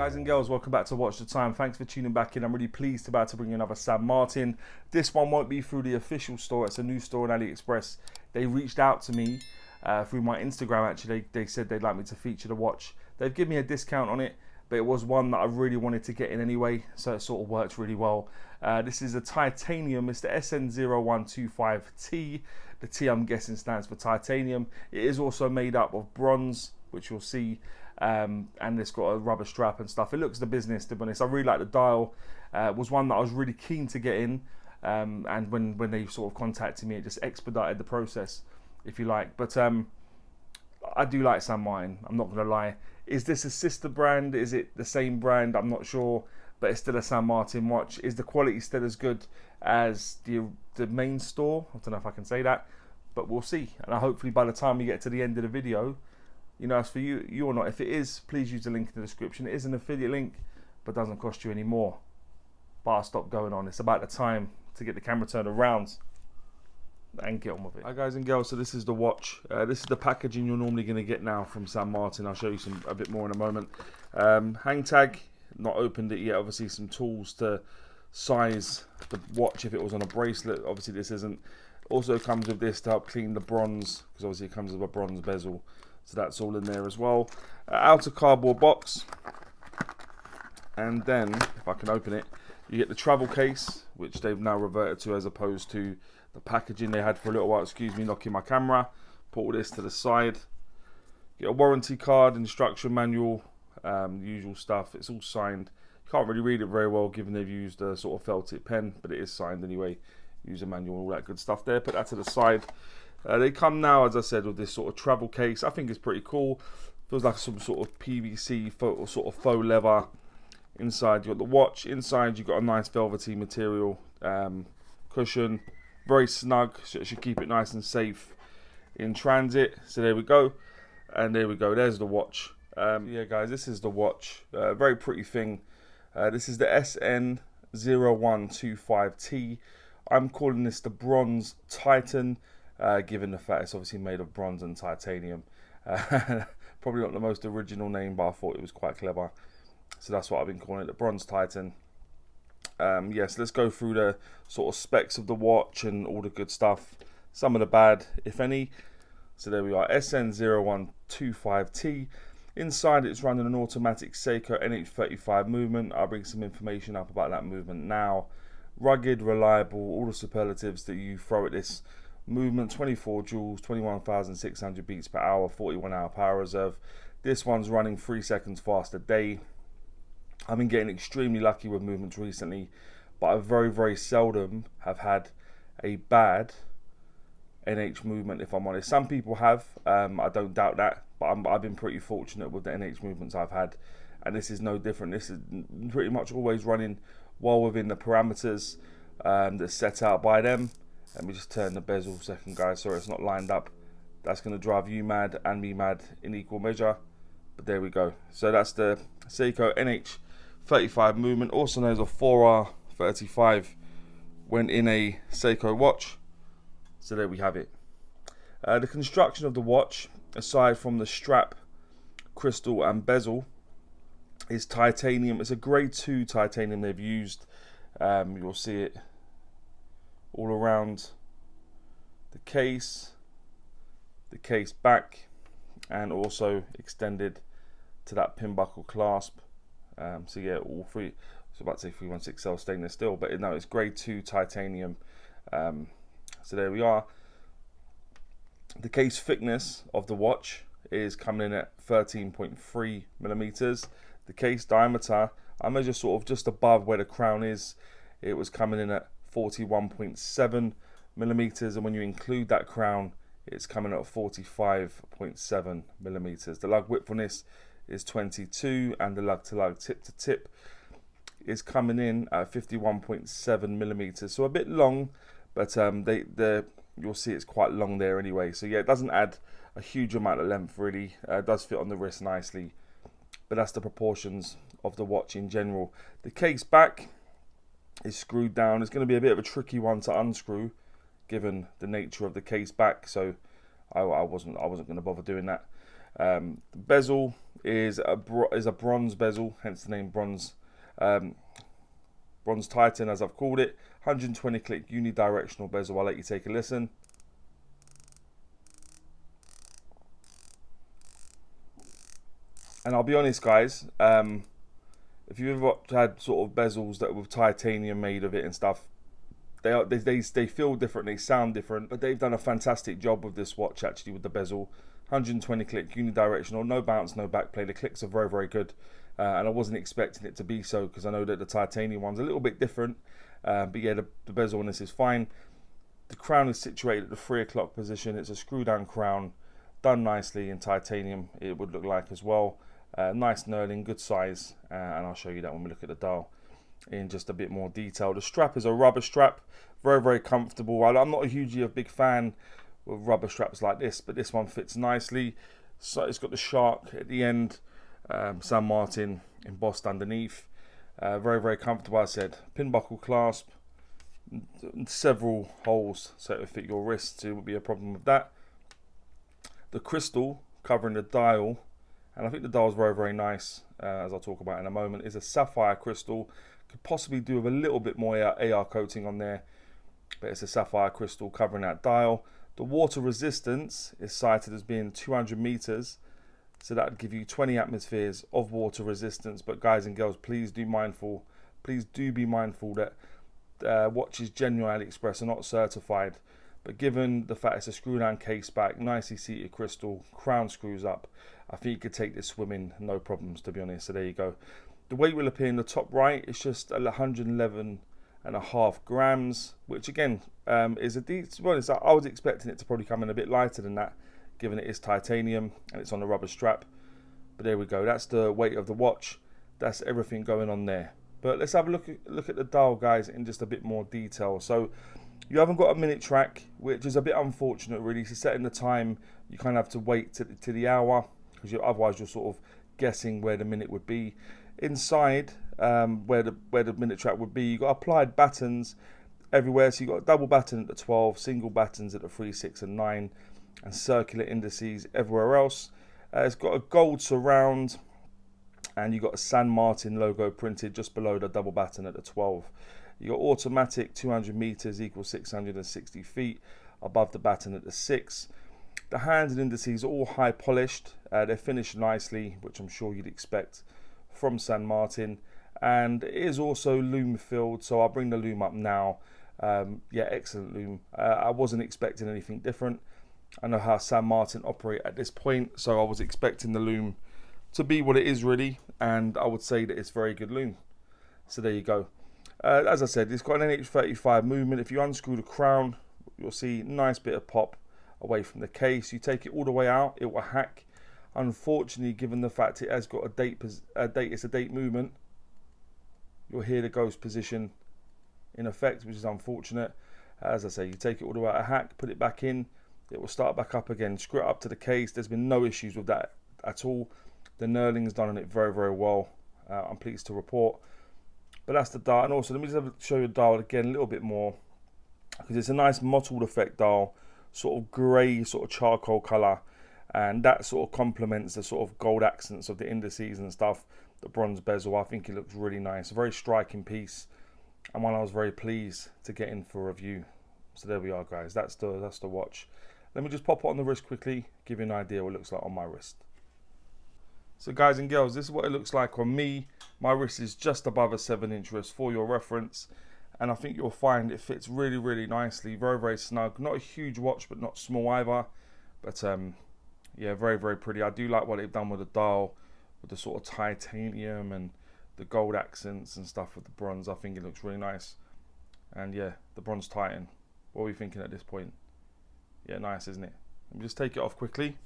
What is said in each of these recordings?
Guys and girls, welcome back to Watch the Time. Thanks for tuning back in. I'm really pleased to bring you another San Martin. This one won't be through the official store. It's a new store on AliExpress. They reached out to me through my Instagram actually. They said they'd like me to feature the watch. They've given me a discount on it, but it was one that I really wanted to get in anyway, so it sort of works really well. This is a titanium. It's the SN0125T. The T, I'm guessing, stands for titanium. It is also made up of bronze, which you'll see, and it's got a rubber strap and stuff. It looks the business, to be honest. I really like the dial. It was one that I was really keen to get in, and when they sort of contacted me, it just expedited the process, if you like. But I do like San Martin, I'm not going to lie. Is this a sister brand? Is it the same brand? I'm not sure, but it's still a San Martin watch. Is the quality still as good as the main store? I don't know if I can say that, but we'll see. And hopefully by the time we get to the end of the video, you know, it's for you or not. If it is, please use the link in the description. It is an affiliate link, but doesn't cost you any more. But I'll stop going on. It's about the time to get the camera turned around and get on with it. Hi guys and girls, so this is the watch. This is the packaging you're normally going to get now from San Martin. I'll show you a bit more in a moment. Hang tag, not opened it yet. Obviously some tools to size the watch if it was on a bracelet. Obviously this isn't. Also comes with this to help clean the bronze, because obviously it comes with a bronze bezel. So that's all in there as well. Outer cardboard box. And then, if I can open it, you get the travel case, which they've now reverted to as opposed to the packaging they had for a little while. Excuse me, knocking my camera. Put all this to the side. Get a warranty card, instruction manual, usual stuff. It's all signed. You can't really read it very well given they've used a sort of felt tip pen, but it is signed anyway. User manual, all that good stuff there. Put that to the side. They come now, as I said, with this sort of travel case. I think it's pretty cool. Feels like some sort of PVC sort of faux leather. Inside you've got the watch. Inside you've got a nice velvety material cushion. Very snug, so it should keep it nice and safe in transit. So there we go. And there we go. There's the watch. Yeah, guys, this is the watch. Very pretty thing. This is the SN0125T. I'm calling this the Bronze Titan. Given the fact it's obviously made of bronze and titanium. Probably not the most original name, but I thought it was quite clever. So that's what I've been calling it, the Bronze Titan. Yes, let's go through the sort of specs of the watch and all the good stuff. Some of the bad, if any. So there we are, SN0125T. Inside it's running an automatic Seiko NH35 movement. I'll bring some information up about that movement now. Rugged, reliable, all the superlatives that you throw at this movement. 24 joules, 21,600 beats per hour, 41 hour power reserve. This one's running 3 seconds faster a day. I've been getting extremely lucky with movements recently, but I very seldom have had a bad NH movement, if I'm honest. Some people have, I don't doubt that, but I've been pretty fortunate with the NH movements I've had, and this is no different. This is pretty much always running well within the parameters that's set out by them. Let me just turn the bezel a second, guys. Sorry, it's not lined up. That's going to drive you mad and me mad in equal measure. But there we go. So that's the Seiko NH35 movement, also known as a 4R35 when in a Seiko watch. So there we have it. The construction of the watch, aside from the strap, crystal and bezel, is titanium. It's a grade 2 titanium they've used. You'll see it all around the case back, and also extended to that pin buckle clasp. So yeah, all three. I was about to say 316L stainless steel, but no, it's grade 2 titanium. So there we are. The case thickness of the watch is coming in at 13.3 millimeters. The case diameter, I measure sort of just above where the crown is. It was coming in at 41.7 millimeters, and when you include that crown, it's coming at 45.7 millimeters. The lug width on this is 22, and the lug to lug, tip to tip, is coming in at 51.7 millimeters. So a bit long, but you'll see it's quite long there anyway. So yeah, it doesn't add a huge amount of length really. It does fit on the wrist nicely, but that's the proportions of the watch in general. The case back is screwed down. It's going to be a bit of a tricky one to unscrew given the nature of the case back, so I wasn't going to bother doing that. The bezel is a bronze bezel, hence the name bronze. Bronze Titan, as I've called it. 120 click unidirectional bezel. I'll let you take a listen. And I'll be honest, guys, if you've ever had sort of bezels that with titanium made of it and stuff, they feel different, they sound different, but they've done a fantastic job with this watch actually with the bezel. 120 click unidirectional, no bounce, no backplay. The clicks are very, very good, and I wasn't expecting it to be so because I know that the titanium one's a little bit different, but yeah, the bezel on this is fine. The crown is situated at the 3 o'clock position. It's a screw down crown, done nicely in titanium, it would look like as well. Nice knurling, good size, and I'll show you that when we look at the dial in just a bit more detail. The strap is a rubber strap, very, very comfortable. I'm not hugely a big fan of rubber straps like this, but this one fits nicely. So it's got the shark at the end, San Martin embossed underneath. Very, very comfortable. I said pin buckle clasp, several holes so it will fit your wrist, so it would be a problem with that. The crystal covering the dial, and I think the dial is very, very nice, as I'll talk about in a moment, is a sapphire crystal. Could possibly do with a little bit more AR coating on there, but it's a sapphire crystal covering that dial. The water resistance is cited as being 200 meters, so that would give you 20 atmospheres of water resistance. But guys and girls, please do be mindful that watches genuine AliExpress are not certified. But given the fact it's a screw down case back, nicely seated crystal, crown screws up, I think you could take this swimming no problems, to be honest. So there you go. The weight will appear in the top right. It's just 111.5 grams, which again is a decent. To be honest, I was expecting it to probably come in a bit lighter than that, given it is titanium and it's on a rubber strap. But there we go. That's the weight of the watch. That's everything going on there. But let's have a look at the dial, guys, in just a bit more detail. So you haven't got a minute track, which is a bit unfortunate, really. So setting the time, you kind of have to wait to the hour, because otherwise you're sort of guessing where the minute would be. Inside, where the minute track would be, you've got applied battens everywhere. So you've got a double batten at the 12, single battens at the 3, 6 and 9, and circular indices everywhere else. It's got a gold surround, and you've got a San Martin logo printed just below the double batten at the 12. You've got automatic, 200 meters equals 660 feet above the batten at the 6. The hands and indices are all high polished. They're finished nicely, which I'm sure you'd expect from San Martin, and it is also loom filled, so I'll bring the loom up now. Yeah, excellent loom. I wasn't expecting anything different. I know how San Martin operate at this point, so I was expecting the loom to be what it is really, and I would say that it's very good loom. So there you go. As I said, it's got an NH35 movement. If you unscrew the crown, you'll see a nice bit of pop away from the case. You take it all the way out, it will hack. Unfortunately, given the fact it has got it's a date movement, you'll hear the ghost position in effect, which is unfortunate. As I say, you take it all the way out, a hack, put it back in, it will start back up again. Screw it up to the case. There's been no issues with that at all. The knurling is done on it very, very well. I'm pleased to report. But that's the dial. And also, let me just show you the dial again a little bit more, because it's a nice mottled effect dial, sort of grey, sort of charcoal colour, and that sort of complements the sort of gold accents of the indices and stuff. The bronze bezel, I think it looks really nice. A very striking piece, and one I was very pleased to get in for review. So there we are, guys. That's the watch. Let me just pop it on the wrist quickly, give you an idea what it looks like on my wrist. So guys and girls, this is what it looks like on me. My wrist is just above a 7-inch wrist for your reference, and I think you'll find it fits really, really nicely. Very, very snug. Not a huge watch, but not small either. But yeah, very, very pretty. I do like what they've done with the dial, with the sort of titanium and the gold accents and stuff with the bronze. I think it looks really nice. And yeah, the bronze Titan. What are we thinking at this point? Yeah, nice, isn't it? Let me just take it off quickly.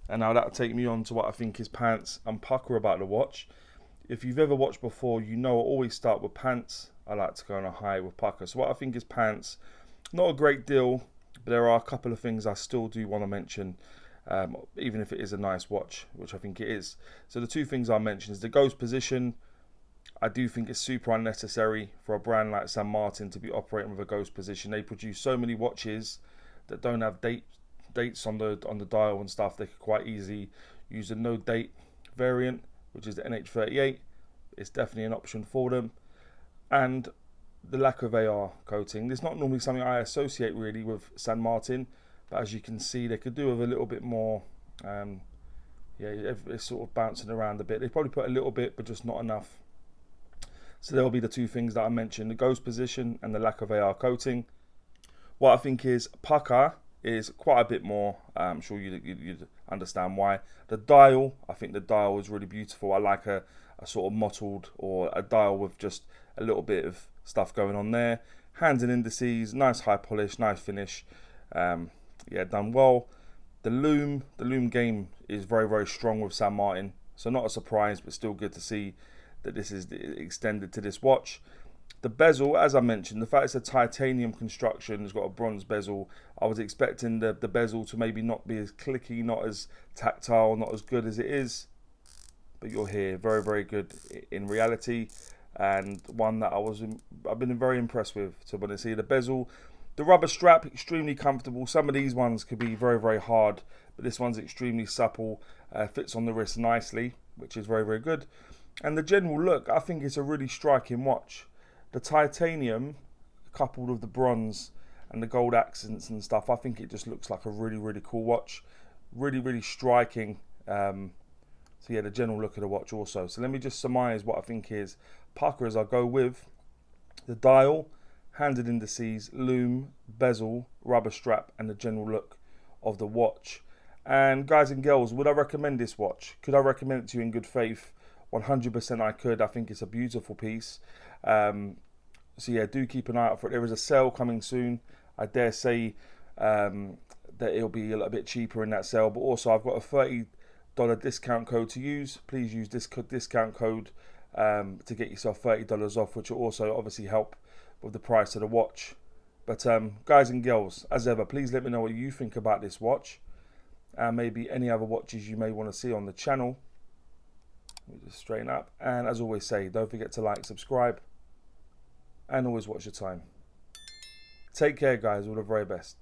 And now that'll take me on to what I think is pants and pucker about the watch. If you've ever watched before, you know I always start with pants. I like to go on a high with pucker. So what I think is pants, not a great deal, but there are a couple of things I still do want to mention, even if it is a nice watch, which I think it is. So the two things I mentioned is the ghost position. I do think it's super unnecessary for a brand like San Martin to be operating with a ghost position. They produce so many watches that don't have dates on the dial and stuff. They could quite easily use a no date variant, which is the NH38. It's definitely an option for them. And the lack of AR coating. This is not normally something I associate really with San Martin, but as you can see, they could do with a little bit more. Yeah, it's sort of bouncing around a bit. They probably put a little bit, but just not enough. So there will be the two things that I mentioned, the ghost position and the lack of AR coating. What I think is Pukka is quite a bit more. I'm sure you'd understand why. The dial, I think the dial is really beautiful. I like a sort of mottled or a dial with just a little bit of stuff going on there. Hands and indices, nice high polish, nice finish. Yeah, done well. The loom game is very, very strong with San Martin. So not a surprise, but still good to see that this is extended to this watch. The bezel, as I mentioned, the fact it's a titanium construction, it's got a bronze bezel. I was expecting the bezel to maybe not be as clicky, not as tactile, not as good as it is. But you're here, very, very good in reality. And one that I've been very impressed with. So when I see the bezel, the rubber strap, extremely comfortable. Some of these ones could be very, very hard, but this one's extremely supple, fits on the wrist nicely, which is very, very good. And the general look, I think it's a really striking watch. The titanium, coupled with the bronze and the gold accents and stuff, I think it just looks like a really, really cool watch. Really, really striking. So yeah, the general look of the watch also. So let me just surmise what I think is Pukka as I go with the dial, handed indices, loom, bezel, rubber strap, and the general look of the watch. And guys and girls, would I recommend this watch? Could I recommend it to you in good faith? 100% I could. I think it's a beautiful piece. So yeah, do keep an eye out for it. There is a sale coming soon. I dare say that it'll be a little bit cheaper in that sale. But also I've got a $30 discount code to use. Please use this discount code to get yourself $30 off, which will also obviously help with the price of the watch. But guys and girls, as ever, please let me know what you think about this watch and maybe any other watches you may want to see on the channel. Let me just straighten up, and as always say, don't forget to like, subscribe, and always watch your time. Take care guys, all the very best.